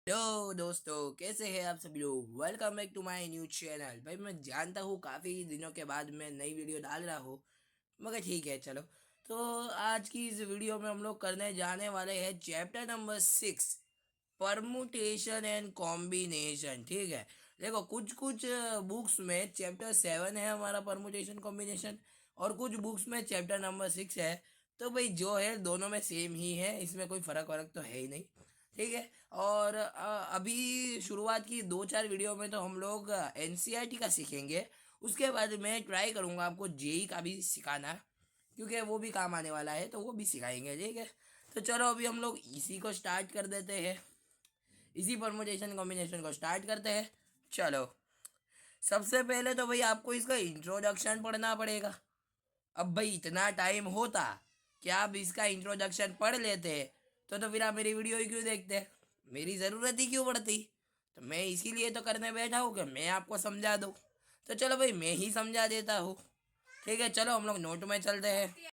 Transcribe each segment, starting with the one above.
Hello दोस्तों, कैसे हैं आप सभी लोग। Welcome back to my new channel. भाई मैं जानता हूँ काफ़ी दिनों के बाद मैं नई वीडियो डाल रहा हूँ, मगर ठीक है चलो। तो आज की इस वीडियो में हम लोग करने जाने वाले हैं chapter number 6, permutation and combination. ठीक है, देखो कुछ कुछ बुक्स में चैप्टर 7 है हमारा परमुटेशन कॉम्बिनेशन, और कुछ बुक्स में चैप्टर नंबर 6 है। तो भाई जो है दोनों में सेम ही है, इसमें कोई फ़र्क वरक तो है ही नहीं। ठीक है। और अभी शुरुआत की 2-4 वीडियो में तो हम लोग एनसीईआरटी का सीखेंगे। उसके बाद मैं ट्राई करूँगा आपको जेई का भी सिखाना, क्योंकि वो भी काम आने वाला है, तो वो भी सिखाएंगे। ठीक है, तो चलो अभी हम लोग इसी को स्टार्ट कर देते हैं। इसी परमुटेशन कॉम्बिनेशन को स्टार्ट करते हैं। चलो, सबसे पहले तो भाई आपको इसका इंट्रोडक्शन पढ़ना पड़ेगा। अब भाई इतना टाइम होता कि आप इसका इंट्रोडक्शन पढ़ लेते, तो फिर आप मेरी वीडियो ही क्यों देखते, मेरी ज़रूरत ही क्यों पड़ती। तो मैं इसीलिए तो करने बैठा हूँ कि मैं आपको समझा दूँ। तो चलो भाई मैं ही समझा देता हूँ। ठीक है, चलो हम लोग नोट में चलते हैं।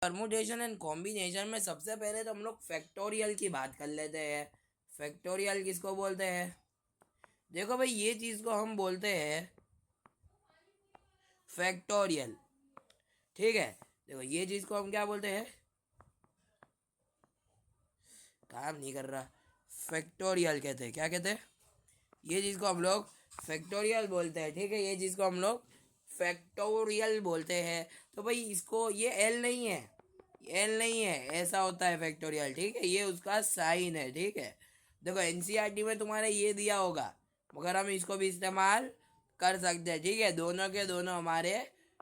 परमुटेशन एंड कॉम्बिनेशन में सबसे पहले तो हम लोग फैक्टोरियल की बात कर लेते हैं। फैक्टोरियल किसको बोलते हैं? देखो भाई, ये चीज़ को हम बोलते हैं फैक्टोरियल। ठीक है, देखो ये चीज़ को हम क्या बोलते हैं, काम नहीं कर रहा, फैक्टोरियल कहते हैं। क्या कहते हैं? ये चीज़ को हम लोग फैक्टोरियल बोलते हैं। ठीक है, ये चीज़ को हम लोग फैक्टोरियल बोलते हैं। तो भाई इसको, ये एल नहीं है, एल नहीं है, ऐसा होता है फैक्टोरियल। ठीक है, ये उसका साइन है। ठीक है, देखो एनसीईआरटी में तुम्हारे ये दिया होगा, मगर हम इसको भी इस्तेमाल कर सकते हैं। ठीक है, दोनों के दोनों हमारे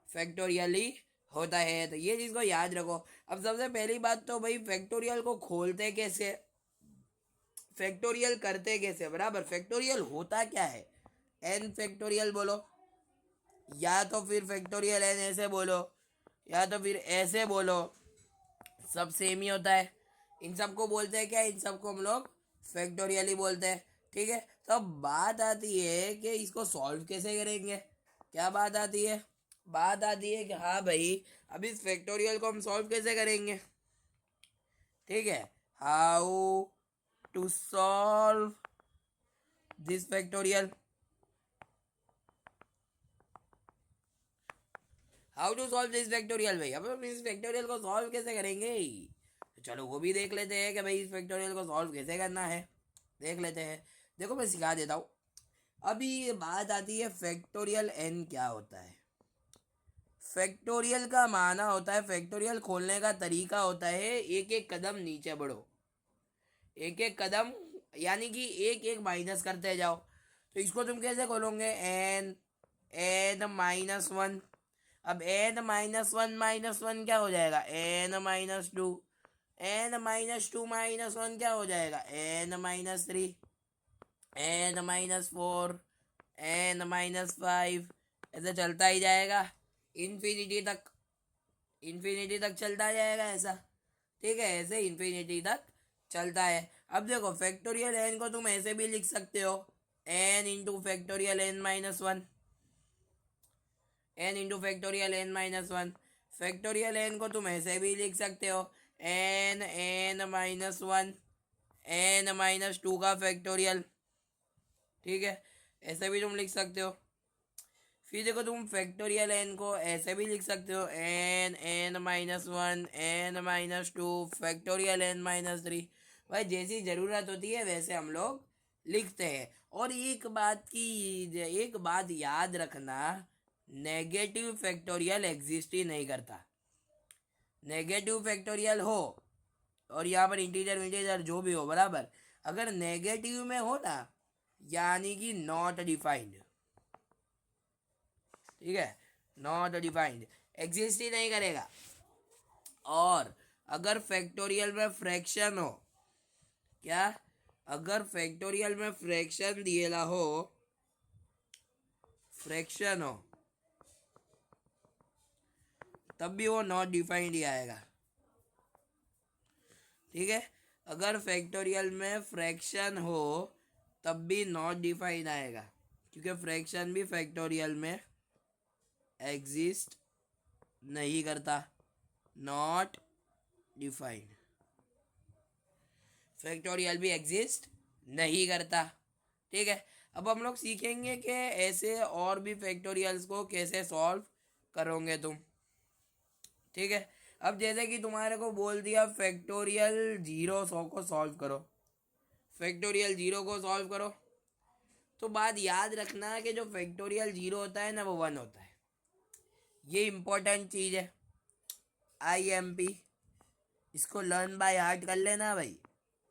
फैक्टोरियल ही होता है, तो ये चीज़ को याद रखो। अब सबसे पहली बात तो भाई फैक्टोरियल को खोलते कैसे, फैक्टोरियल करते कैसे, बराबर। फैक्टोरियल होता क्या है, एन फैक्टोरियल बोलो, या तो फिर फैक्टोरियल एन ऐसे बोलो, या तो फिर ऐसे बोलो, सब सेम ही होता है। इन सबको बोलते हैं क्या, इन सबको हम लोग फैक्टोरियल ही बोलते हैं। ठीक है, तो अब बात आती है कि इसको सॉल्व कैसे करेंगे। क्या बात आती है? बात आती है कि हाँ भाई, अब इस फैक्टोरियल को हम सॉल्व कैसे करेंगे। ठीक है, how to solve this factorial, how to solve this factorial. भाई अब हम इस फैक्टोरियल को सॉल्व कैसे करेंगे, तो चलो वो भी देख लेते हैं कि भाई इस फैक्टोरियल को सॉल्व कैसे करना है। देख लेते हैं। देखो मैं सिखा देता हूँ। अभी ये बात आती है फैक्टोरियल एन क्या होता है। फैक्टोरियल का माना होता है, फैक्टोरियल खोलने का तरीका होता है एक एक कदम नीचे बढ़ो, एक एक कदम, यानी कि एक एक माइनस करते जाओ। तो इसको तुम कैसे खोलोगे, एन एन माइनस वन। अब एन माइनस वन क्या हो जाएगा, N minus two. N minus two minus one क्या हो जाएगा, N minus three. N minus four, n minus five, ऐसे चलता ही जाएगा इन्फिनिटी तक। इन्फिनिटी तक चलता जाएगा ऐसा। ठीक है, ऐसे इन्फिनिटी तक चलता है। अब देखो फैक्टोरियल एन को तुम ऐसे भी लिख सकते हो, n into factorial N minus one, n into factorial N minus one. Factorial n को तुम ऐसे भी लिख सकते हो, n n minus one, n minus two का फैक्टोरियल। ठीक है, ऐसे भी तुम लिख सकते हो। फिर देखो तुम फैक्टोरियल एन को ऐसे भी लिख सकते हो, n n minus one, n minus two, factorial N minus three. भाई जैसी ज़रूरत होती है वैसे हम लोग लिखते हैं। और एक बात याद रखना, नेगेटिव फैक्टोरियल एग्जिस्ट ही नहीं करता। नेगेटिव फैक्टोरियल हो, और यहाँ पर इंटीजर विंटीजर जो भी हो, बराबर, अगर नेगेटिव में हो ना, यानी कि नॉट डिफाइंड। ठीक है, नॉट डिफाइंड, एग्जिस्ट ही नहीं करेगा। और अगर फैक्टोरियल में फ्रैक्शन हो, क्या, अगर फैक्टोरियल में फ्रैक्शन दिएला हो, फ्रैक्शन हो, तब भी वो नॉट डिफाइंड ही आएगा। ठीक है, अगर फैक्टोरियल में फ्रैक्शन हो तब भी नॉट डिफाइंड आएगा, क्योंकि फ्रैक्शन भी फैक्टोरियल में एग्जिस्ट नहीं करता, नॉट डिफाइंड। फैक्टोरियल भी एग्जिस्ट नहीं करता। ठीक है, अब हम लोग सीखेंगे कि ऐसे और भी फैक्टोरियल्स को कैसे सॉल्व करोगे तुम। ठीक है, अब जैसे कि तुम्हारे को बोल दिया फैक्टोरियल 0 को सॉल्व करो, फैक्टोरियल 0 को सॉल्व करो, तो बात याद रखना कि जो फैक्टोरियल 0 होता है ना वो 1 होता है। ये इंपॉर्टेंट चीज़ है, IMP, इसको लर्न बाय हार्ट कर लेना भाई।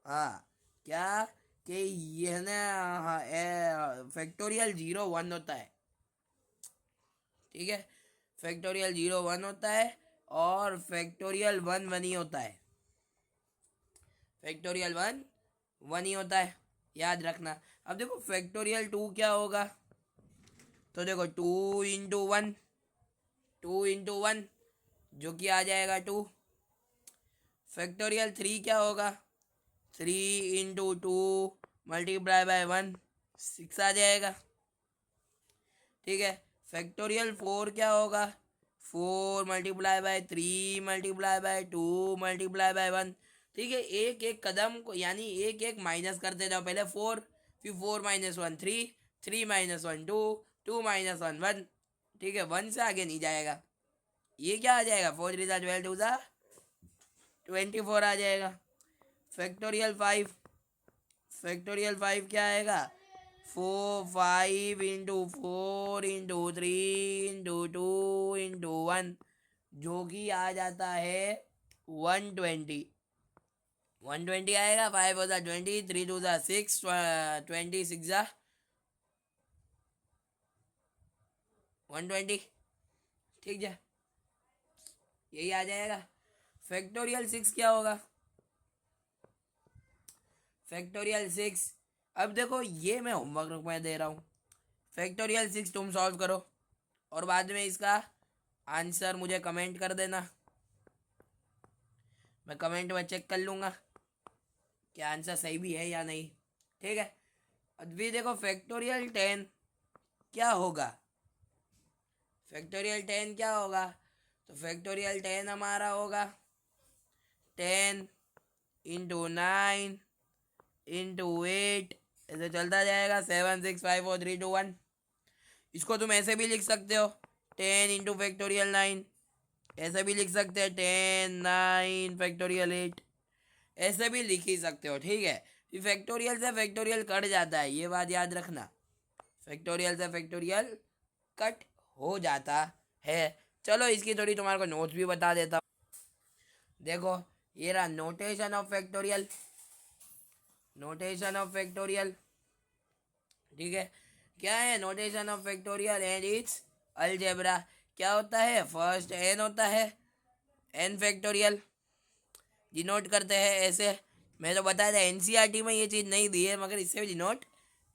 हाँ, क्या कि ये ना फैक्टोरियल 0 1 होता है। ठीक है, फैक्टोरियल 0 1 होता है और फैक्टोरियल 1 1 ही होता है। फैक्टोरियल 1 1 ही होता है, याद रखना। अब देखो फैक्टोरियल 2 क्या होगा, तो देखो 2 × 1, 2 × 1 जो कि आ जाएगा 2। फैक्टोरियल 3 क्या होगा, 3 × 2 मल्टीप्लाई बाय 1, 6 आ जाएगा। ठीक है, फैक्टोरियल 4 क्या होगा, 4 multiply by 3 multiply by 2 multiply by 1। ठीक है, एक एक कदम को यानी एक एक माइनस करते जाओ, पहले 4, फिर 4 - 1 3, 3 - 1 2, 2 - 1 1। ठीक है, 1 से आगे नहीं जाएगा। ये क्या आ जाएगा, 4 3 12 2 24 आ जाएगा। फैक्टोरियल 5, फैक्टोरियल 5 क्या आएगा, 5 × 4 × 3 × 2 × 1 जो कि आ जाता है 120। 120 आएगा, 5 होता 20, 3 2 6, 26 120। ठीक है, यही आ जाएगा। फैक्टोरियल 6 क्या होगा, फैक्टोरियल 6, अब देखो ये मैं होमवर्क में दे रहा हूँ। फैक्टोरियल 6 तुम सॉल्व करो और बाद में इसका आंसर मुझे कमेंट कर देना, मैं कमेंट में चेक कर लूँगा कि आंसर सही भी है या नहीं। ठीक है, अभी देखो फैक्टोरियल 10 क्या होगा, फैक्टोरियल 10 क्या होगा, तो फैक्टोरियल 10 हमारा होगा 10 × 9 × 8, ऐसे चलता जाएगा, 7 6 5 4 3 2 1। इसको तुम ऐसे भी लिख सकते हो 10 × फैक्टोरियल 9, ऐसे भी लिख सकते हैं 10 9 फैक्टोरियल 8, ऐसे भी लिख ही सकते हो। ठीक है, फिर फैक्टोरियल से फैक्टोरियल कट जाता है, ये बात याद रखना, फैक्टोरियल से फैक्टोरियल कट हो जाता है। चलो इसकी थोड़ी तुम्हारे को नोट्स भी बता देता हूँ। देखो ये रहा notation of factorial, notation of factorial. ठीक है, क्या है notation of factorial and it's algebra. क्या होता है, फर्स्ट एन होता है, एन फैक्टोरियल डिनोट करते हैं ऐसे। मैं तो बताया था NCERT में ये चीज़ नहीं दी है, मगर इससे भी डिनोट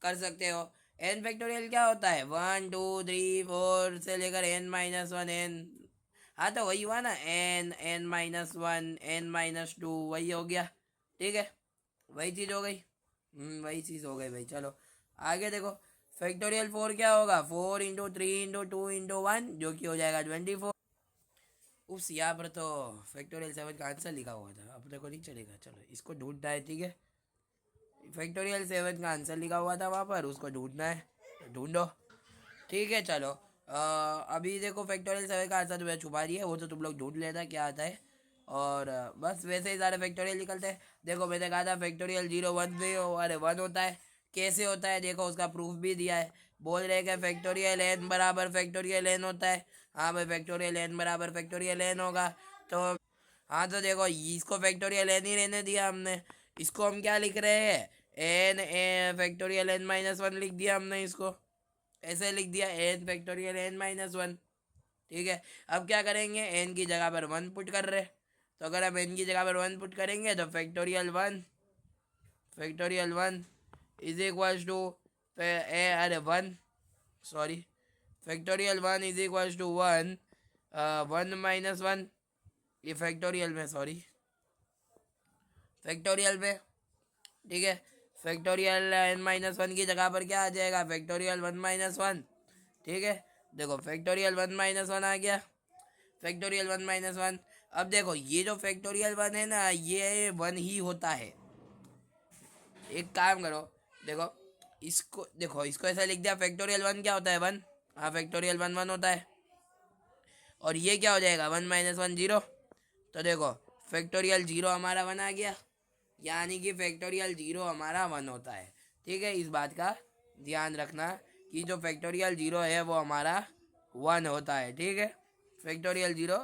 कर सकते हो। एन फैक्टोरियल क्या होता है, 1 2 3 4 से लेकर n-1 n। हाँ तो वही हुआ ना, n-1 n-2 वही हो गया। ठीक है, वही चीज़ हो गई, वही चीज़ हो गई भाई। चलो आगे देखो, फैक्टोरियल 4 क्या होगा, 4 × 3 × 2 × 1 जो कि हो जाएगा 24। उस यहाँ पर तो फैक्टोरियल 7 का आंसर लिखा हुआ था, अपने को नहीं चलेगा। चलो इसको ढूंढना है। ठीक है, फैक्टोरियल 7 का आंसर लिखा हुआ था वहाँ पर, उसको ढूंढना है, तो ढूंढो। ठीक है, चलो अभी देखो फैक्टोरियल 7 का आंसर तुम्हें छुपा दिया, वो तो तुम लोग ढूंढ लेना क्या आता है। और बस वैसे ही सारे फैक्टोरियल निकलते हैं। देखो मैंने कहा था फैक्टोरियल 0 1 भी अरे 1 होता है, कैसे होता है देखो, उसका प्रूफ भी दिया है। बोल रहे कि फैक्टोरियल n बराबर फैक्टोरियल n होता है। हाँ भाई, फैक्टोरियल n बराबर फैक्टोरियल n होगा। तो हाँ तो देखो इसको फैक्टोरियल n ही रहने दिया हमने, इसको हम क्या लिख रहे हैं, n फैक्टोरियल n-1 लिख दिया हमने, इसको ऐसे लिख दिया n फैक्टोरियल n-1। ठीक है, अब क्या करेंगे, n की जगह पर 1 पुट कर रहे, तो अगर हम n की जगह पर 1 पुट करेंगे तो फैक्टोरियल 1 इज इक्वल्स टू अरे 1 sorry, factorial 1 is equals to 1 1 - 1, ये फैक्टोरियल में, सॉरी फैक्टोरियल में। ठीक है, फैक्टोरियल n-1 की जगह पर क्या आ जाएगा, फैक्टोरियल 1 - 1। ठीक है, देखो फैक्टोरियल 1 - 1 आ गया, फैक्टोरियल 1 - 1। अब देखो ये जो फैक्टोरियल 1 है ना, ये 1 ही होता है। एक काम करो, देखो इसको ऐसा लिख दिया, फैक्टोरियल 1 क्या होता है 1, हाँ फैक्टोरियल 1 1 होता है, और ये क्या हो जाएगा 1 माइनस 1 0। तो देखो फैक्टोरियल 0 हमारा 1 आ गया, यानी कि फैक्टोरियल 0 हमारा 1 होता है। ठीक है, इस बात का ध्यान रखना कि जो फैक्टोरियल 0 है वो हमारा 1 होता है। ठीक है, फैक्टोरियल 0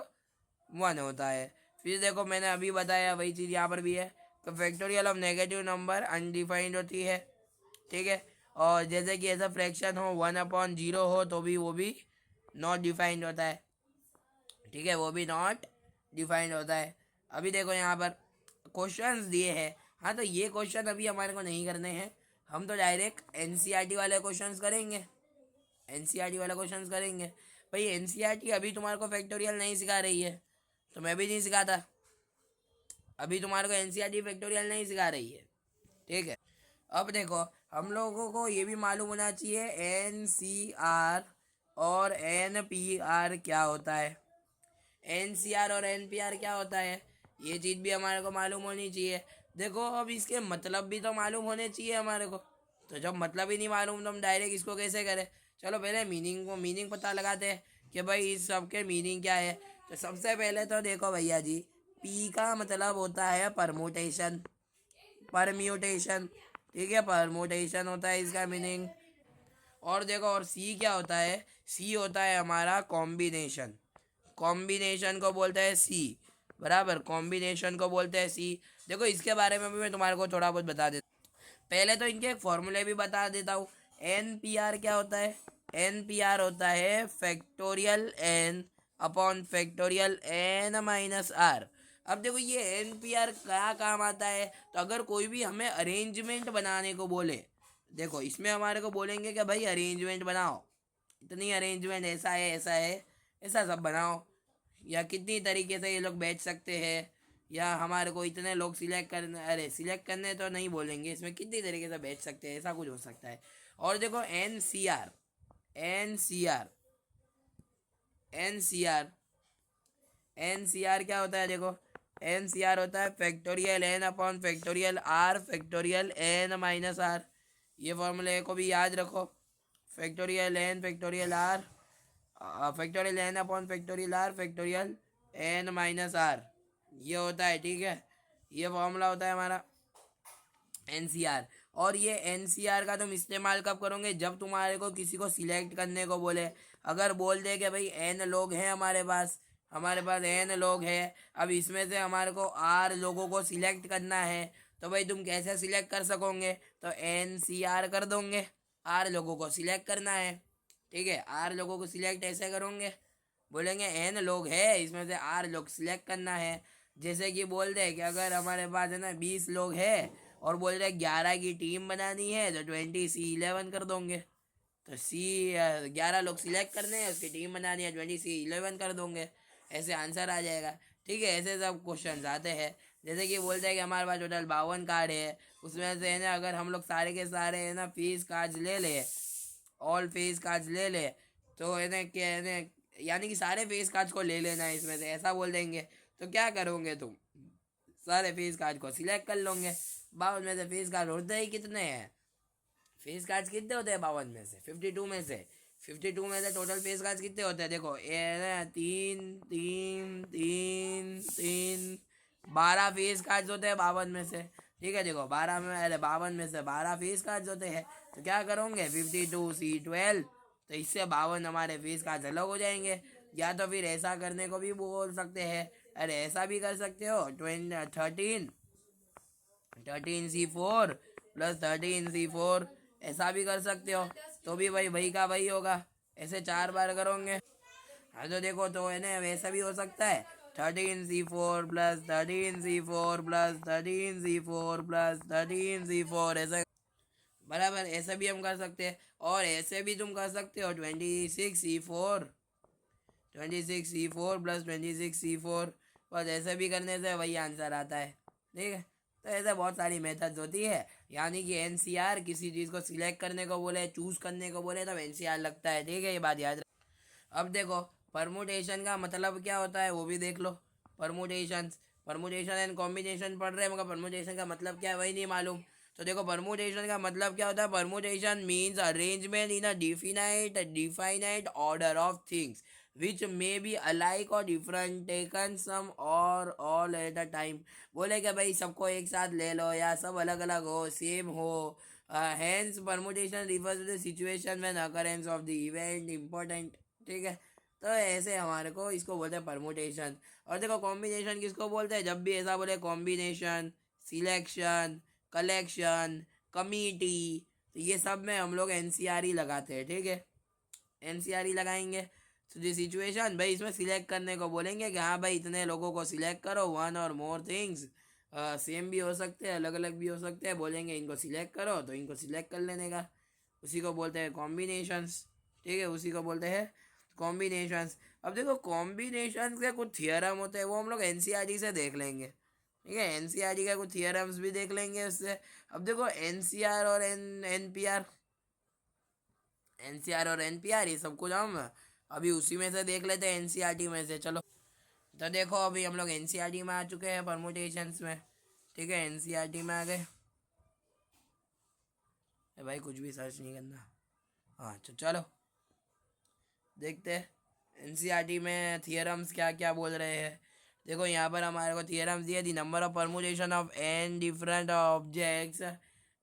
1 होता है। फिर देखो मैंने अभी बताया वही चीज़ यहाँ पर भी है। तो factorial of negative number undefined होती है। ठीक है, और जैसे कि ऐसा फ्रैक्शन हो 1/0 हो तो भी वो भी नॉट डिफाइंड होता है। ठीक है, वो भी नॉट डिफाइंड होता है। अभी देखो यहाँ पर क्वेश्चंस दिए हैं। हाँ, तो ये क्वेश्चन अभी हमारे को नहीं करने हैं, हम तो डायरेक्ट एनसीईआरटी वाले क्वेश्चंस करेंगे। एनसीईआरटी वाला क्वेश्चंस करेंगे। भाई एनसीईआरटी अभी तुम्हारे को फैक्टोरियल नहीं सिखा रही है, तो मैं भी नहीं सिखाता। अभी तुम्हारे को एनसीईआरटी फैक्टोरियल नहीं सिखा रही है। ठीक है, अब देखो हम लोगों को ये भी मालूम होना चाहिए एनसीआर और एनपीआर क्या होता है। एनसीआर और एनपीआर क्या होता है, ये चीज़ भी हमारे को मालूम होनी चाहिए। देखो अब इसके मतलब भी तो मालूम होने चाहिए हमारे को, तो जब मतलब ही नहीं मालूम तो हम डायरेक्ट इसको कैसे करें। चलो पहले मीनिंग पता लगाते हैं कि भाई इस सब के मीनिंग क्या है। तो सबसे पहले तो देखो भैया जी, पी का मतलब होता है परमुटेशन, परम्यूटेशन। ठीक है, परमुटेशन होता है इसका मीनिंग। और देखो और सी क्या होता है, सी होता है हमारा कॉम्बिनेशन। कॉम्बिनेशन को बोलते हैं सी, बराबर, कॉम्बिनेशन को बोलते हैं सी। देखो इसके बारे में भी मैं तुम्हारे को थोड़ा बहुत बता देता, पहले तो इनके फॉर्मूले भी बता देता हूँ। एन पी आर क्या होता है, एन पी आर होता है factorial N upon factorial N minus r. अब देखो ये एन पी आर क्या काम आता है, तो अगर कोई भी हमें अरेंजमेंट बनाने को बोले, देखो इसमें हमारे को बोलेंगे कि भाई अरेंजमेंट बनाओ, इतनी अरेंजमेंट ऐसा है ऐसा है ऐसा सब बनाओ, या कितनी तरीके से ये लोग बैठ सकते हैं, या हमारे को इतने लोग सिलेक्ट करने, अरे सिलेक्ट करने तो नहीं बोलेंगे, इसमें कितनी तरीके से बैठ सकते हैं, ऐसा कुछ हो सकता है। और देखो N C r, N C r, N C r, N C r क्या होता है, देखो एन सी आर होता है factorial N upon factorial r factorial N minus r. ये फॉर्मूले को भी याद रखो, factorial n factorial r factorial N upon factorial r factorial N minus r, ये होता है। ठीक है, ये फॉर्मूला होता है हमारा एनसीआर। और ये एनसीआर का तुम इस्तेमाल कब करोगे, जब तुम्हारे को किसी को सिलेक्ट करने को बोले। अगर बोल दे कि भाई एन लोग हैं हमारे पास एन लोग हैं, अब इसमें से हमारे को आर लोगों को सिलेक्ट करना है, तो भाई तुम कैसे सिलेक्ट कर सकोगे, तो एन सी आर कर दोगे, आर लोगों को सिलेक्ट करना है। ठीक है, आर लोगों को सिलेक्ट ऐसे करोगे, बोलेंगे एन लोग है इसमें से आर लोग सिलेक्ट करना है। जैसे कि बोल दे कि अगर हमारे पास है ना 20 लोग हैं और बोल रहे 11 की टीम बनानी है, तो 20C11 कर दोगे। तो सी 11 लोग सिलेक्ट करने हैं, उसकी टीम बनानी है, 20C11 कर दोगे, ऐसे आंसर आ जाएगा। ठीक है, ऐसे सब क्वेश्चन आते हैं। जैसे कि बोलते हैं कि हमारे पास टोटल 52 कार्ड है, उसमें से है ना अगर हम लोग सारे के सारे है ना फीस कार्ड ले ले, ऑल फेस कार्ड्स ले ले, तो है ना क्या है ना, यानी कि सारे फेस कार्ड्स को ले लेना है इसमें से, ऐसा बोल देंगे। तो क्या करोगे तुम, सारे फेस कार्ड को सिलेक्ट कर लोगे। 52 में से फेस कार्ड होते ही कितने हैं, फेस कार्ड्स कितने होते हैं 52 में से, 52 में से, 52 में से टोटल फेस कार्ड्स कितने होते हैं, देखो ये ना 3 3 3 3 12 फेस कार्ड्स होते हैं 52 में से। ठीक है, देखो 12 में, अरे 52 में से 12 फेस कार्ड्स होते हैं, तो क्या करोगे 52C12, तो इससे 52 हमारे फेस कार्ड्स अलग हो जाएंगे। या तो फिर ऐसा करने को भी बोल सकते हैं, अरे ऐसा भी कर सकते हो 13C4 प्लस 13C4, ऐसा भी कर सकते हो, तो भी भाई भाई का भाई होगा, ऐसे 4 बार करोगे। हाँ तो देखो तो है ना वैसा भी हो सकता है 13C4 plus 13C4 plus 13C4 plus 13C4, ऐसा बराबर, ऐसे भी हम कर सकते हैं। और ऐसे भी तुम कर सकते हो 26C4 प्लस 26C4, बस ऐसे भी करने से वही आंसर आता है। ठीक है, तो ऐसे बहुत सारी मेथड्स होती है, यानी कि एनसीआर किसी चीज़ को सिलेक्ट करने को बोले, चूज़ करने को बोले, तब एनसीआर लगता है। ठीक है, ये बात याद रख। अब देखो परमुटेशन का मतलब क्या होता है वो भी देख लो। परमुटेशन, परमुटेशन एंड कॉम्बिनेशन पढ़ रहे हैं, मगर परमुटेशन का मतलब क्या है वही नहीं मालूम। तो देखो परमुटेशन का मतलब क्या होता है? Permutation means arrangement in a definite order of things which may be alike और डिफरेंट टेकन सम और ऑल एट अ टाइम। बोले कि भाई सबको एक साथ ले लो या सब अलग अलग हो, सेम हो। Hence permutation refers to the situation when occurrence of the event important. ठीक है, तो ऐसे हमारे को इसको बोलते हैं परमुटेशन। और देखो कॉम्बिनेशन किसको बोलते हैं? जब भी ऐसा बोले कॉम्बिनेशन, सिलेक्शन, कलेक्शन, कमिटी, तो ये सब में हम लोग एनसीआर ही लगाते हैं। ठीक है, एनसीआर ही लगाएंगे। तो ये सिचुएशन भाई इसमें सिलेक्ट करने को बोलेंगे कि हाँ भाई इतने लोगों को सिलेक्ट करो, वन और मोर थिंग्स, सेम भी हो सकते हैं, अलग अलग भी हो सकते हैं, बोलेंगे इनको सिलेक्ट करो तो इनको सिलेक्ट कर लेने का। उसी को बोलते हैं कॉम्बिनेशंस। ठीक है, उसी को बोलते हैं कॉम्बिनेशंस। अब देखो कॉम्बिनेशन के कुछ थियरम होते हैं, वो हम लोग एनसीईआरटी से देख लेंगे। ठीक है, एनसीईआरटी का कुछ थियरम्स भी देख लेंगे उससे। अब देखो एनसीआर और एनपीआर, एनसीआर और एनपीआर ये सब कुछ हम अभी उसी में से देख लेते हैं, एनसीईआरटी में से। चलो, तो देखो अभी हम लोग एनसीईआरटी में आ चुके हैं, परमुटेशंस में। ठीक है, एनसीईआरटी में आ गए। भाई कुछ भी सर्च नहीं करना। हाँ तो चलो देखते हैं एनसीईआरटी में थियरम्स क्या क्या बोल रहे हैं। देखो यहाँ पर हमारे को थियरम्स दिए, the number of permutation of N different objects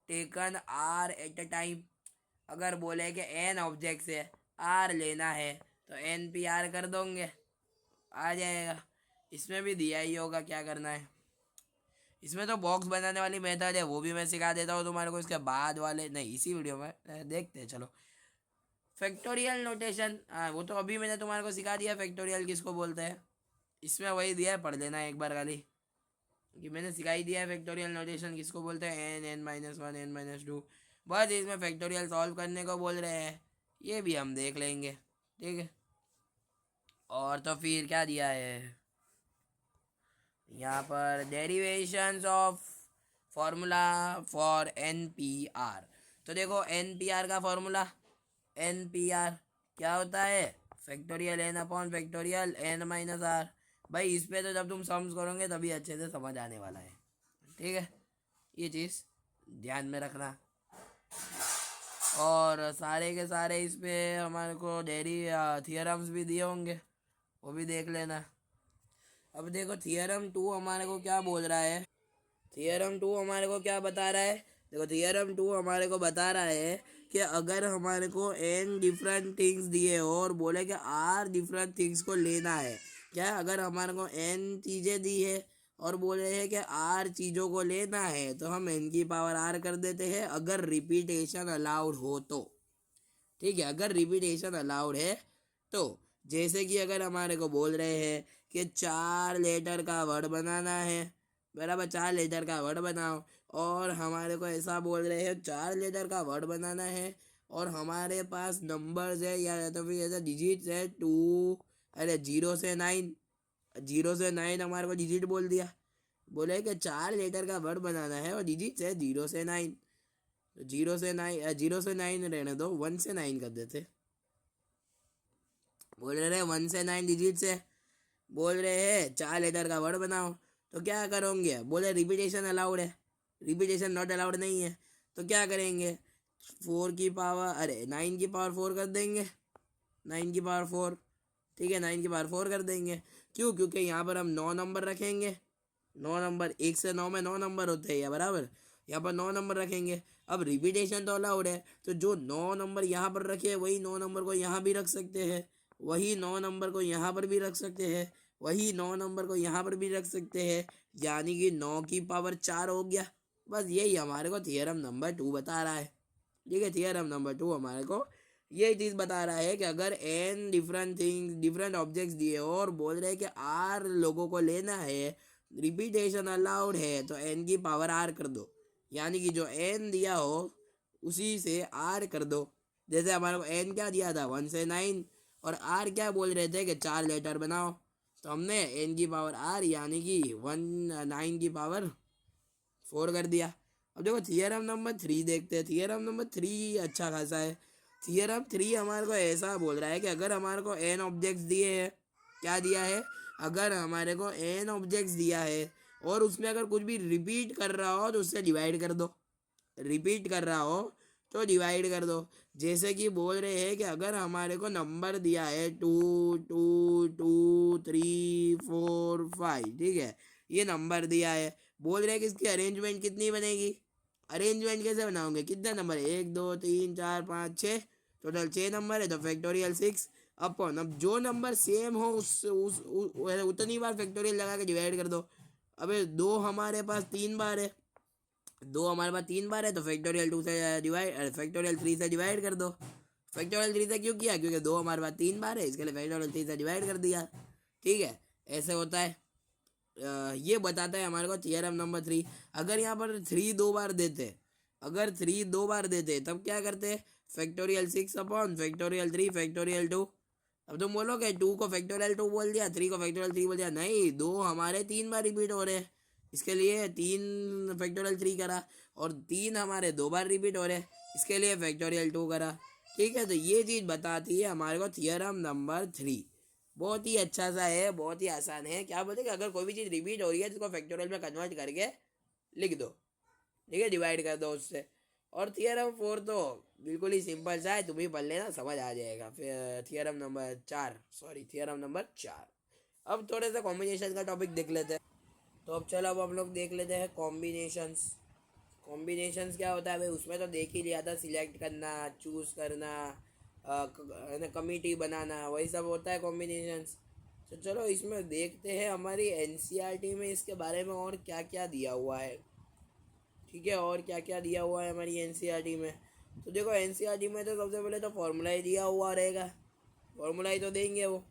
taken R at a time. अगर बोले कि एन ऑब्जेक्ट से आर लेना है तो एन पी आर कर दोगे, आ जाएगा। इसमें भी दिया ही होगा क्या करना है। इसमें तो बॉक्स बनाने वाली मेथड है, वो भी मैं सिखा देता हूँ तुम्हारे को इसके बाद वाले, नहीं इसी वीडियो में देखते हैं। चलो, फैक्टोरियल नोटेशन, हाँ वो तो अभी मैंने तुम्हारे को सिखा दिया फैक्टोरियल किसको बोलते हैं। इसमें वही दिया है, पढ़ लेना एक बार खाली, कि मैंने सिखाई दिया है फैक्टोरियल नोटेशन किसको बोलते हैं, n, n minus one, n minus two. बस इसमें फैक्टोरियल सॉल्व करने को बोल रहे हैं, ये भी हम देख लेंगे। ठीक है, और तो फिर क्या दिया है यहाँ पर? Derivations of formula for n p r. तो देखो एन पी आर का फॉर्मूला, एन पी आर क्या होता है? Factorial N upon factorial N minus r. भाई इस पे तो जब तुम सम्स करोगे तभी अच्छे से समझ आने वाला है। ठीक है, ये चीज़ ध्यान में रखना। और सारे के सारे इस पे हमारे को डेरी थियरम्स भी दिए होंगे, वो भी देख लेना। अब देखो थियरम टू हमारे को क्या बोल रहा है? थियरम टू हमारे को क्या बता रहा है? देखो थियरम टू हमारे को बता रहा है कि अगर हमारे को एन डिफरेंट थिंग्स दिए हो और बोले कि आर डिफरेंट थिंग्स को लेना है, क्या अगर हमारे को एन चीज़ें दी है और बोल रहे हैं कि आर चीज़ों को लेना है, तो हम एन की पावर आर कर देते हैं अगर रिपीटेशन अलाउड हो तो। ठीक है, अगर रिपीटेशन अलाउड है तो। जैसे कि अगर हमारे को बोल रहे हैं कि 4 लेटर का वर्ड बनाना है, बराबर 4 लेटर का वर्ड बनाओ, और हमारे को ऐसा बोल रहे हैं 4 लेटर का वर्ड बनाना है और हमारे पास नंबर्स है या तो फिर ऐसा डिजिट्स है 2, अरे 0 से 9, 0 से 9 हमारे को डिजिट बोल दिया। बोले कि 4 लेटर का वर्ड बनाना है और डिजिट्स है 0 से 9। 0 से 9, 0 से 9 रहने दो, 1 से 9 कर देते। बोल रहे 1 से 9 डिजिट से, बोल रहे हैं 4 लेटर का वर्ड बनाओ, तो क्या करोगे? बोले रिपीटेशन अलाउड है, रिपीटेशन नॉट अलाउड नहीं है, तो क्या करेंगे? 4 की पावर, अरे 9 की पावर 4 कर देंगे, 9 की पावर 4। ठीक है, 9 की पावर 4 कर देंगे। क्यों? क्योंकि यहाँ पर हम 9 नंबर रखेंगे। 9 नंबर, 1 से 9 में 9 नंबर होते हैं या बराबर, यहाँ पर 9 नंबर रखेंगे। अब रिपीटेशन तो अलाउड है, तो जो 9 नंबर यहाँ पर रखे वही 9 नंबर को यहाँ भी रख सकते हैं, वही 9 नंबर को यहाँ पर भी रख सकते हैं, वही 9 नंबर को यहाँ पर भी रख सकते हैं, यानी कि 9 की पावर 4 हो गया। बस यही हमारे को थियरम नंबर 2 बता रहा है। ठीक है, थियरम नंबर 2 हमारे को ये चीज़ बता रहा है कि अगर n different things, different objects दिए हो और बोल रहे हैं कि आर लोगों को लेना है, रिपीटेशन अलाउड है, तो एन की पावर आर कर दो, यानी कि जो एन दिया हो उसी से आर कर दो। जैसे हमारे को एन क्या दिया था? 1 से 9, और आर क्या बोल रहे थे कि 4 लेटर बनाओ, तो हमने एन की पावर आर यानी कि 9 की पावर 4 कर दिया। अब देखो थियरम नंबर 3 देखते हैं। थियरम नंबर 3 अच्छा खासा है। थियरम 3 हमारे को ऐसा बोल रहा है कि अगर हमारे को एन ऑब्जेक्ट्स दिए हैं, क्या दिया है? अगर हमारे को एन ऑब्जेक्ट्स दिया है और उसमें अगर कुछ भी रिपीट कर रहा हो तो उससे डिवाइड कर दो। रिपीट कर रहा हो तो डिवाइड कर दो। जैसे कि बोल रहे हैं कि अगर हमारे को नंबर दिया है 2 2 2 3 4 5, ठीक है, ये नंबर दिया है। बोल रहे हैं कि इसकी अरेंजमेंट कितनी बनेगी। अरेंजमेंट कैसे बनाओगे, कितने नंबर है, 1 2 3 4 5 6, टोटल 6 नंबर है, तो फैक्टोरियल 6 अपॉन, अब जो नंबर सेम हो उतनी बार फैक्टोरियल लगा के डिवाइड कर दो। अबे दो हमारे पास 3 बार है, 2 हमारे पास 3 बार है, तो फैक्टोरियल 3 से डिवाइड कर दो। फैक्टोरियल 3 से क्यों किया, क्योंकि 2 हमारे पास 3 बार है, इसके लिए फैक्टोरियल 3 से डिवाइड कर दिया। ठीक है, ऐसे होता है। ये बताता है हमारे को थियरम नंबर 3। अगर यहाँ पर 3 2 बार देते, अगर 3 2 बार देते तब क्या करते, फैक्टोरियल 6 अपॉन फैक्टोरियल 3 फैक्टोरियल 2। अब तुम बोलोगे 2 को फैक्टोरियल 2 बोल दिया, 3 को फैक्टोरियल 3 बोल दिया, नहीं, 2 हमारे 3 बार रिपीट हो रहे हैं, इसके लिए 3 फैक्टोरियल 3 करा, और 3 हमारे 2 बार रिपीट हो रहे हैं, इसके लिए फैक्टोरियल 2 करा। ठीक है, तो ये चीज़ बताती है हमारे को थियरम नंबर 3। बहुत ही अच्छा सा है, बहुत ही आसान है। क्या बोलते हैं कि अगर कोई भी चीज़ रिपीट हो रही है तो उसको फैक्टोरियल में कन्वर्ट करके लिख दो, ठीक है, डिवाइड कर दो उससे। और थियरम 4 तो बिल्कुल ही सिंपल सा है, तुम ही पढ़ लेना, समझ आ जाएगा। फिर थियरम नंबर 4। अब थोड़े से कॉम्बिनेशन का टॉपिक देख लेते हैं। तो अब चलो, अब हम लोग देख लेते हैं कॉम्बिनेशंस। कॉम्बिनेशंस क्या होता है भाई, उसमें तो देख ही लिया था, सिलेक्ट करना, चूज़ करना, कमिटी बनाना, वही सब होता है कॉम्बिनेशंस। तो चलो इसमें देखते हैं हमारी एनसीईआरटी में इसके बारे में और क्या क्या दिया हुआ है। ठीक है, और क्या क्या दिया हुआ है हमारी एनसीईआरटी में। तो देखो एनसीईआरटी में तो सबसे पहले तो फॉर्मूला ही दिया हुआ रहेगा, फॉर्मूला ही तो देंगे वो।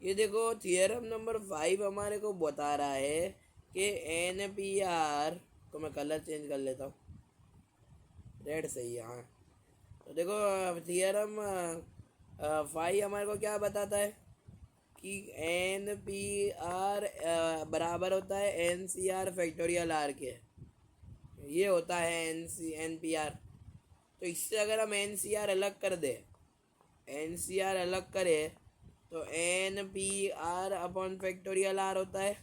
ये देखो थियरम नंबर 5 हमारे को बता रहा है कि NPR, तो मैं कलर चेंज कर लेता हूँ, रेड सही है, हाँ। तो देखो थियरम 5 हमारे को क्या बताता है कि NPR बराबर होता है NCR फैक्टोरियल R के। ये होता है NPR। तो इससे अगर हम NCR अलग कर दे, NCR अलग करें, तो NPR अपॉन फैक्टोरियल R होता है,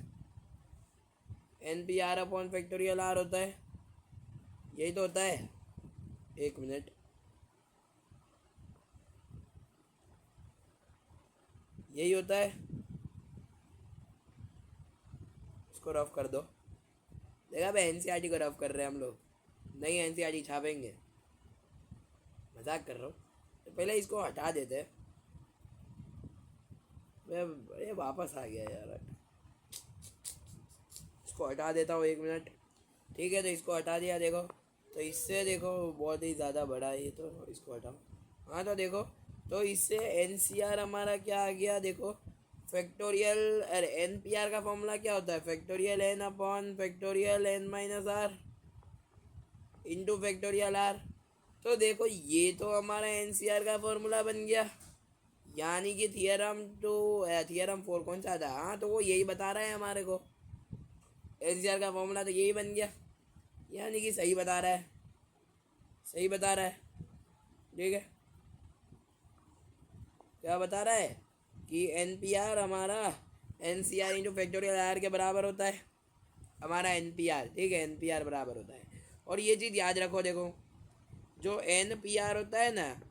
NPR अपॉन फैक्टोरियल R होता है, यही तो होता है। एक मिनट, यही होता है। इसको रफ कर दो, देखा भाई, NCERT को रफ कर रहे हैं हम लोग, नई NCERT छापेंगे, मजाक कर रहा हूँ। तो पहले इसको हटा देते, मैं अरे वापस आ गया यार, इसको हटा देता हूँ, 1 मिनट। ठीक है, तो इसको हटा दिया। देखो तो इससे देखो बहुत ही ज़्यादा बड़ा है ये, तो इसको हटाओ। हाँ, तो देखो, तो इससे NCR हमारा क्या आ गया, देखो फैक्टोरियल, अरे NPR का फॉर्मूला क्या होता है, factorial N upon factorial N minus R into factorial R। तो देखो ये तो हमारा NCR का फॉर्मूला बन गया, यानी कि थियरम 4 कौन सा था, हाँ, तो वो यही बता रहा है हमारे को, NCR का फॉर्मूला तो यही बन गया, यानी कि सही बता रहा है, सही बता रहा है। ठीक है, क्या बता रहा है कि NPR हमारा NCR इंटू फैक्टोरियल R के बराबर होता है, हमारा NPR। ठीक है, NPR बराबर होता है। और ये चीज़ याद रखो, देखो जो NPR होता है ना,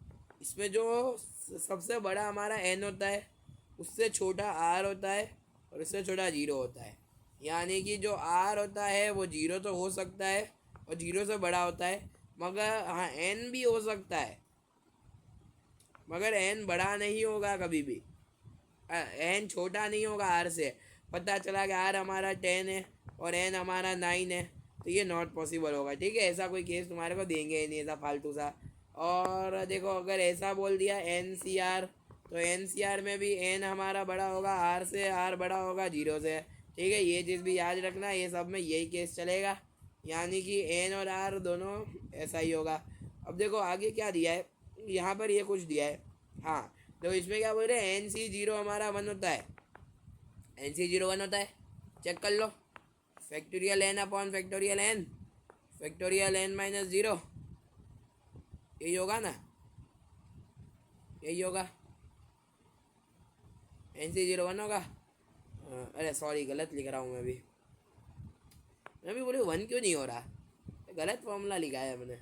इसमें जो सबसे बड़ा हमारा N होता है, उससे छोटा R होता है, और उससे छोटा 0 होता है। यानी कि जो R होता है वो 0 तो हो सकता है, और 0 से बड़ा होता है, मगर हाँ N भी हो सकता है, मगर N बड़ा नहीं होगा कभी भी, N छोटा नहीं होगा R से। पता चला कि R हमारा 10 है और N हमारा 9 है, तो ये नॉट पॉसिबल होगा। ठीक है, ऐसा कोई केस तुम्हारे को देंगे ही नहीं, ऐसा फालतू सा। और देखो अगर ऐसा बोल दिया NCR, तो NCR में भी N हमारा बड़ा होगा R से, R बड़ा होगा 0 से। ठीक है, ये चीज़ भी याद रखना, ये सब में यही केस चलेगा, यानी कि N और R दोनों ऐसा ही होगा। अब देखो आगे क्या दिया है, यहाँ पर ये कुछ दिया है, हाँ। तो इसमें क्या बोल रहे हैं, NC0 हमारा 1 होता है, NC0 1 होता है, चेक कर लो। Factorial N upon factorial N, factorial N minus 0, यही होगा ना, यही होगा, NC0 1 होगा। अरे सॉरी, गलत लिख रहा हूँ मैं भी बोले 1 क्यों नहीं हो रहा, गलत फॉर्मूला लिखा है मैंने।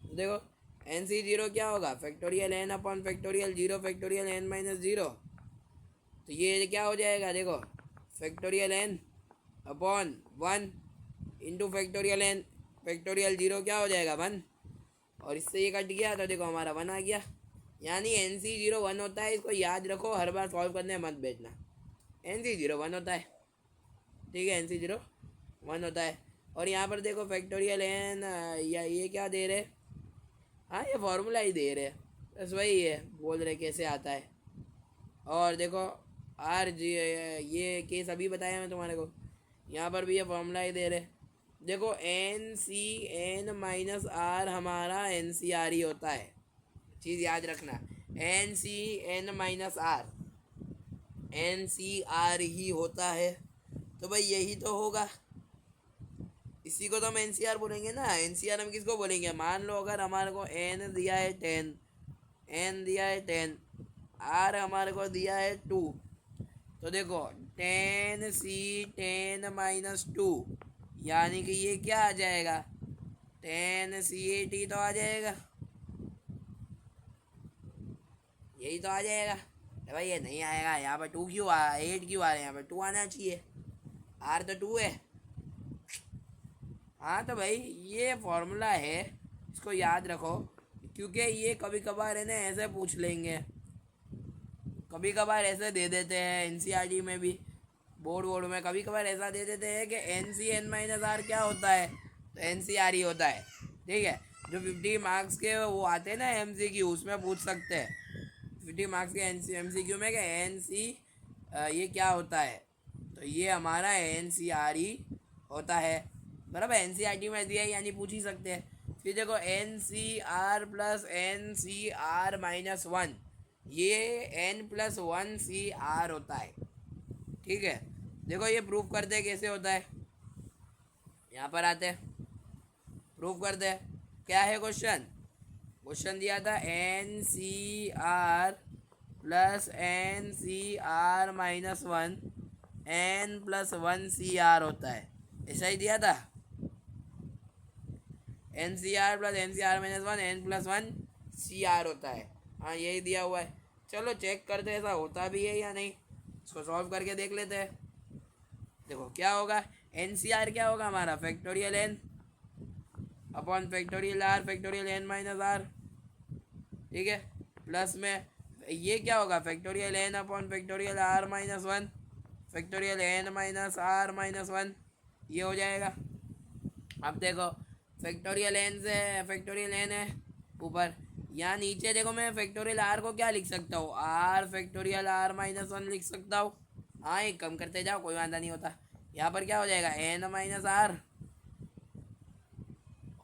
तो देखो एन सी जीरो क्या होगा, factorial N upon factorial zero factorial N minus zero. तो ये क्या हो जाएगा, देखो factorial N upon one into factorial n factorial zero क्या हो जाएगा 1, और इससे ये कट गया तो देखो हमारा 1 आ गया। यानी एन सी जीरो 1 होता है, इसको याद रखो, हर बार सॉल्व करने मत बैठना। एन सी जीरो 1 होता है, ठीक है, एन सी जीरो 1 होता है। और यहाँ पर देखो फैक्टोरियल एन या ये क्या दे रहे, हाँ ये फॉर्मूला ही दे रहे, बस वही है, बोल रहे कैसे आता है। और देखो आर जी ये केस अभी बताया मैं तुम्हारे को, यहाँ पर भी ये फॉर्मूला ही दे रहे। देखो N C N minus R हमारा एन सी आर ही होता है, चीज़ याद रखना, N C N minus R N C R ही होता है। तो भाई यही तो होगा, इसी को तो हम एन सी आर बोलेंगे ना। एन सी आर हम किसको बोलेंगे, मान लो अगर हमारे को एन दिया है 10, एन दिया है 10, आर हमारे को दिया है 2, तो देखो 10 सी 10 माइनस 2, यानी कि ये क्या आ जाएगा 10 सी ए टी तो आ जाएगा, यही तो आ जाएगा। तो भाई ये नहीं आएगा, यहाँ पर 2 क्यों 8 क्यों आ रहे हैं, यहाँ पर 2 आना चाहिए, आर तो 2 है। हाँ तो भाई ये फॉर्मूला है, इसको याद रखो, क्योंकि ये कभी कभार है ना ऐसे पूछ लेंगे, कभी कभार ऐसे दे देते हैं एनसीईआरटी में भी, बोर्ड में कभी कभार ऐसा दे देते हैं कि n C N minus r क्या होता है, तो एन सी आर ही होता है, ठीक है। जो 50 मार्क्स के वो आते हैं ना एम सी क्यू, उसमें पूछ सकते हैं 50 मार्क्स के एम सी क्यू में कि एन सी ये क्या होता है, तो ये हमारा एन सी आर ही होता है, बराबर। एन सी आर टी में दिया यानी पूछ ही सकते हैं। फिर देखो N C r plus n सी आर माइनस 1, ये एन प्लस 1 सी आर होता है, ठीक है। देखो ये प्रूफ करते हैं कैसे होता है, यहाँ पर आते हैं प्रूफ करते हैं। क्या है क्वेश्चन, क्वेश्चन दिया था एन सी आर प्लस एन सी r minus 1 n plus 1 c r होता है, ऐसा ही दिया था, एन सी आर प्लस एन सी r minus 1 n plus 1 c r होता है, हाँ यही दिया हुआ है। चलो चेक करते हैं ऐसा होता भी है या नहीं, इसको सॉल्व करके देख लेते हैं। देखो क्या होगा, एन सी आर क्या होगा हमारा factorial N upon factorial r factorial N minus r, ठीक है, प्लस में ये क्या होगा factorial N upon factorial are minus 1 factorial N minus r minus 1, ये हो जाएगा। अब देखो फैक्टोरियल एन से फैक्टोरियल एन है ऊपर, यहाँ नीचे देखो मैं फैक्टोरियल आर को क्या लिख सकता हूँ, आर फैक्टोरियल आर माइनस 1 लिख सकता हूँ, हाँ एक कम करते जाओ कोई वादा नहीं होता। यहाँ पर क्या हो जाएगा एन माइनस आर,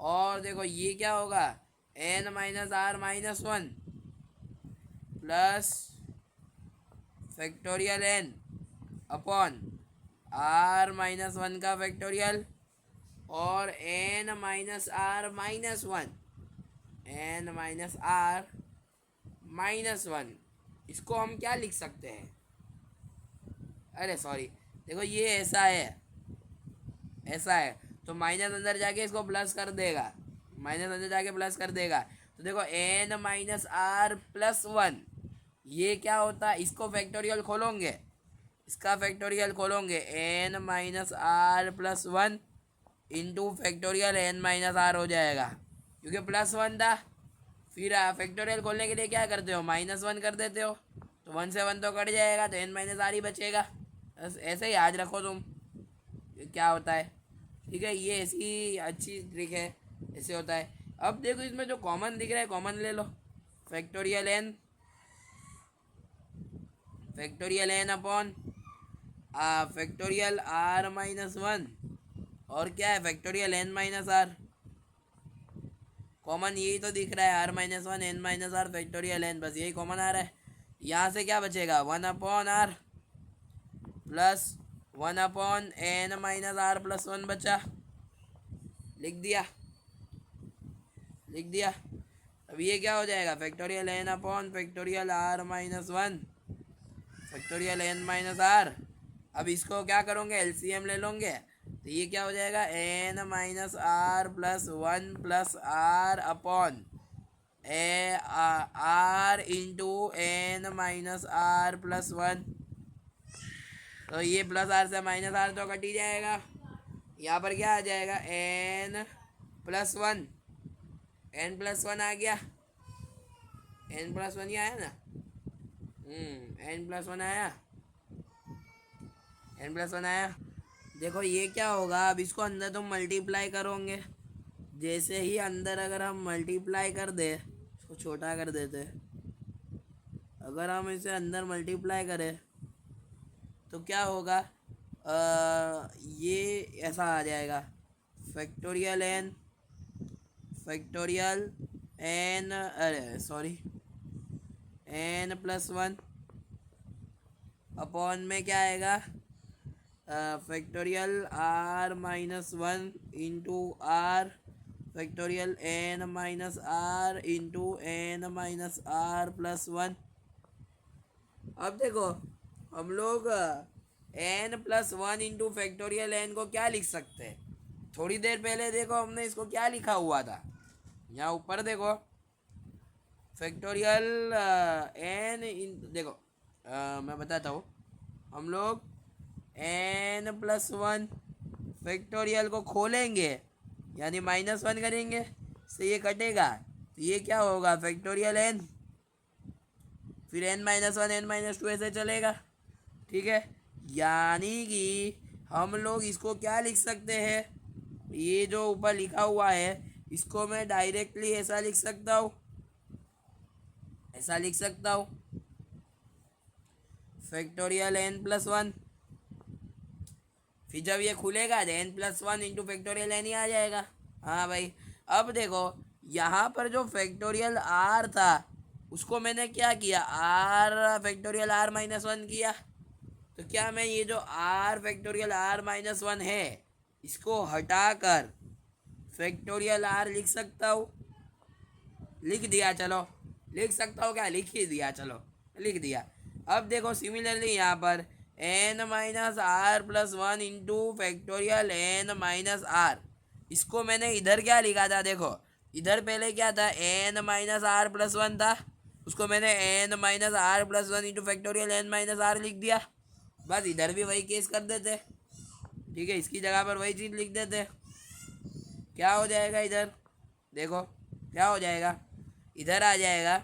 और देखो ये क्या होगा n minus r minus 1 plus factorial N upon r minus 1 का फैक्टोरियल और n minus r minus 1 N minus r minus 1, इसको हम क्या लिख सकते हैं, अरे सॉरी देखो ये ऐसा है, ऐसा है तो माइनस अंदर जाके इसको प्लस कर देगा, माइनस अंदर जाके प्लस कर देगा। तो देखो एन माइनस आर प्लस 1 ये क्या होता है, इसको फैक्टोरियल खोलोगे, इसका फैक्टोरियल खोलोगे N minus are plus 1 into factorial N minus R हो जाएगा, क्योंकि प्लस 1 था। फिर फैक्टोरियल खोलने के लिए क्या करते हो माइनस 1 कर देते हो, तो 1 से 1 तो कट जाएगा, तो एन माइनस आर ही बचेगा। बस ऐसे ही याद रखो तुम क्या होता है, ठीक है, ये ऐसी अच्छी ट्रिक है, ऐसे होता है। अब देखो इसमें जो कॉमन दिख रहा है कॉमन ले लो, factorial N upon factorial are minus 1 और क्या है factorial N minus R, common यही तो दिख रहा है, R minus 1 N minus R factorial N, बस यही कॉमन आ रहा है। यहाँ से क्या बचेगा 1 upon r plus 1 upon n minus are plus 1 बचा, लिख दिया। अब ये क्या हो जाएगा factorial N upon factorial are minus 1 factorial N minus r. अब इसको क्या करोगे एलसीएम ले लोगे, तो तो ये क्या हो जाएगा, N minus are plus one plus R upon R into N minus are plus one. तो ये प्लस आर से माइनस आर तो कट ही जाएगा। यहाँ पर क्या आ जाएगा, N plus one, N plus one आ गया, एन प्लस वन ही आया ना। एन प्लस वन आया, एन प्लस वन आया। देखो ये क्या होगा, अब इसको अंदर तुम मल्टीप्लाई करोगे। जैसे ही अंदर अगर हम मल्टीप्लाई कर दे, इसको छोटा कर देते, अगर हम इसे अंदर मल्टीप्लाई करें तो क्या होगा, ये ऐसा आ जाएगा, फैक्टोरियल एन, फैक्टोरियल एन, अरे sorry, n plus one upon में क्या आएगा, factorial are minus one into r factorial N minus r into N minus are plus one. अब देखो हम लोग n plus one into factorial n को क्या लिख सकते हैं। थोड़ी देर पहले देखो हमने इसको क्या लिखा हुआ था, यहाँ ऊपर देखो फैक्टोरियल एन देखो मैं बताता हूँ। हम लोग एन प्लस वन फैक्टोरियल को खोलेंगे यानी माइनस वन करेंगे, से ये कटेगा तो ये क्या होगा, फैक्टोरियल एन, फिर n minus one n minus two ऐसे चलेगा। ठीक है, यानी कि हम लोग इसको क्या लिख सकते हैं, ये जो ऊपर लिखा हुआ है इसको मैं डायरेक्टली ऐसा लिख सकता हूँ, ऐसा लिख सकता हूँ, फैक्टोरियल एन प्लस वन। फिर जब ये खुलेगा तो N plus one into factorial N ही आ जाएगा। हाँ भाई, अब देखो यहाँ पर जो फैक्टोरियल आर था उसको मैंने क्या किया, r factorial are minus one किया। तो क्या मैं ये जो r factorial are minus one है इसको हटाकर फैक्टोरियल आर लिख सकता हूँ, लिख दिया, चलो लिख सकता हूँ क्या, लिख ही दिया, चलो लिख दिया। अब देखो सिमिलरली यहाँ पर n minus are plus one into factorial N minus r, इसको मैंने इधर क्या लिखा था, देखो इधर पहले क्या था, n minus are plus one था, उसको मैंने n minus are plus one into factorial N minus r लिख दिया। बस इधर भी वही केस कर देते, ठीक है, इसकी जगह पर वही चीज़ लिख देते। क्या हो जाएगा इधर, देखो क्या हो जाएगा, इधर आ जाएगा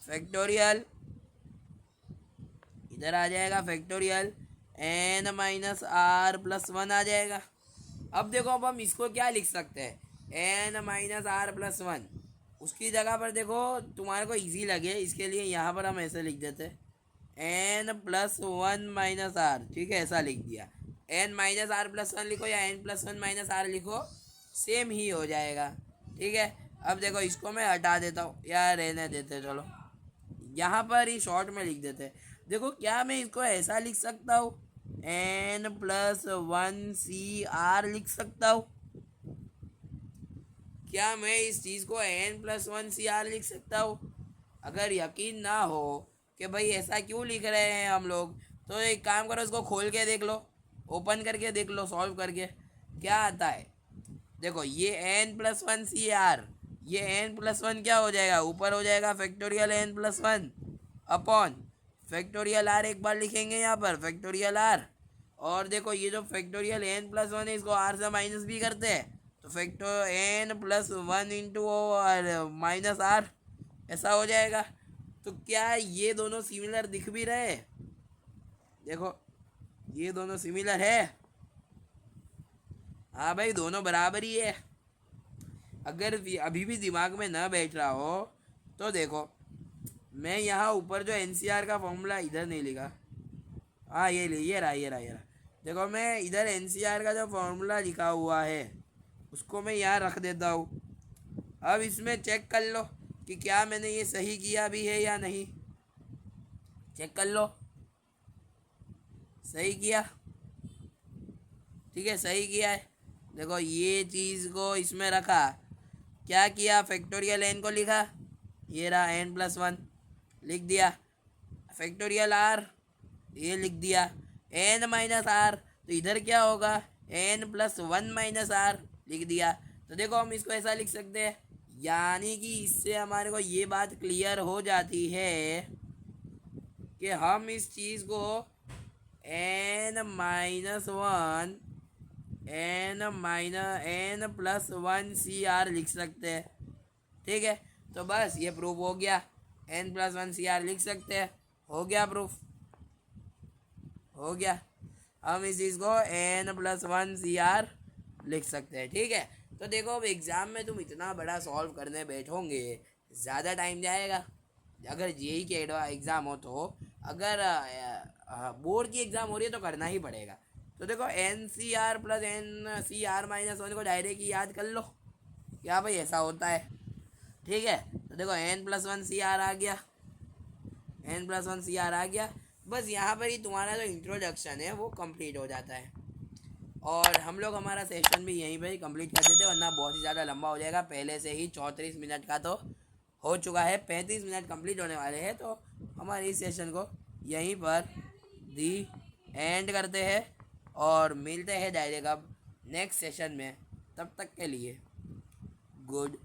फैक्टोरियल, इधर आ जाएगा factorial N minus are plus one आ जाएगा। अब देखो अब हम इसको क्या लिख सकते हैं, n minus are plus one, उसकी जगह पर देखो तुम्हारे को इजी लगे इसके लिए यहाँ पर हम ऐसे लिख देते n plus one minus r, ठीक है, ऐसा लिख दिया। N minus are plus one लिखो या n plus one minus r लिखो, सेम ही हो जाएगा। ठीक है, अब देखो इसको मैं हटा देता हूँ या रहने देते, चलो यहाँ पर ही शॉर्ट में लिख देते। देखो क्या मैं इसको ऐसा लिख सकता हूँ, n plus one c r लिख सकता हूँ। क्या मैं इस चीज़ को n plus one c r लिख सकता हूँ। अगर यकीन ना हो कि भाई ऐसा क्यों लिख रहे हैं हम लोग, तो एक काम करो, इसको खोल के देख लो, ओपन करके देख लो, सॉल्व करके क्या आता है। देखो ये n plus one c r, ये एन प्लस वन क्या हो जाएगा, ऊपर हो जाएगा factorial n plus one upon factorial r, एक बार लिखेंगे यहाँ पर फैक्टोरियल आर। और देखो ये जो फैक्टोरियल एन प्लस वन है इसको आर से माइनस भी करते हैं, तो फैक्टो n plus one into minus r ऐसा हो जाएगा। तो क्या ये दोनों सिमिलर दिख भी रहे हैं, देखो ये दोनों सिमिलर है, हाँ भाई दोनों बराबर ही है। अगर अभी भी दिमाग में ना बैठ रहा हो तो देखो मैं यहाँ ऊपर जो एनसीआर का फॉर्मूला इधर नहीं लिखा, हाँ ये रहा, देखो मैं इधर एनसीआर का जो फॉर्मूला लिखा हुआ है उसको मैं यहाँ रख देता हूँ। अब इसमें चेक कर लो कि क्या मैंने ये सही किया भी है या नहीं, चेक कर लो, सही किया, ठीक है सही किया है। देखो ये चीज़ को इसमें रखा, क्या किया, फैक्टोरियल एन को लिखा, ये रहा एन प्लस वन लिख दिया, फैक्टोरियल आर ये लिख दिया, एन माइनस आर, तो इधर क्या होगा n+1 माइनस आर लिख दिया। तो देखो हम इसको ऐसा लिख सकते हैं, यानी कि इससे हमारे को ये बात क्लियर हो जाती है कि हम इस चीज़ को n-1 n+1 CR लिख सकते हैं। ठीक है, तो बस ये प्रूफ हो गया, n+1 CR लिख सकते हैं, हो गया प्रूफ, हो गया। हम इस चीज़ को n+1 CR लिख सकते हैं। ठीक है, तो देखो अब एग्ज़ाम में तुम इतना बड़ा सॉल्व करने बैठोगे, ज़्यादा टाइम जाएगा। अगर जेई के एग्ज़ाम हो तो, अगर बोर्ड की एग्ज़ाम हो रही है तो करना ही पड़ेगा। तो देखो NCR+NCR-1 को डायरेक्ट ही याद कर लो, क्या भाई ऐसा होता है। ठीक है, तो देखो n+1 CR आ गया, n+1 CR आ गया। बस यहाँ पर ही तुम्हारा जो इंट्रोडक्शन है वो कंप्लीट हो जाता है, और हम लोग हमारा सेशन भी यहीं पर ही कंप्लीट कर देते, वरना बहुत ही ज़्यादा लंबा हो जाएगा। पहले से ही 34 मिनट का तो हो चुका है, 35 मिनट कंप्लीट होने वाले हैं। तो हमारे इस सेशन को यहीं पर दी एंड करते हैं, और मिलते हैं डायरेक्ट अब नेक्स्ट सेशन में। तब तक के लिए गुड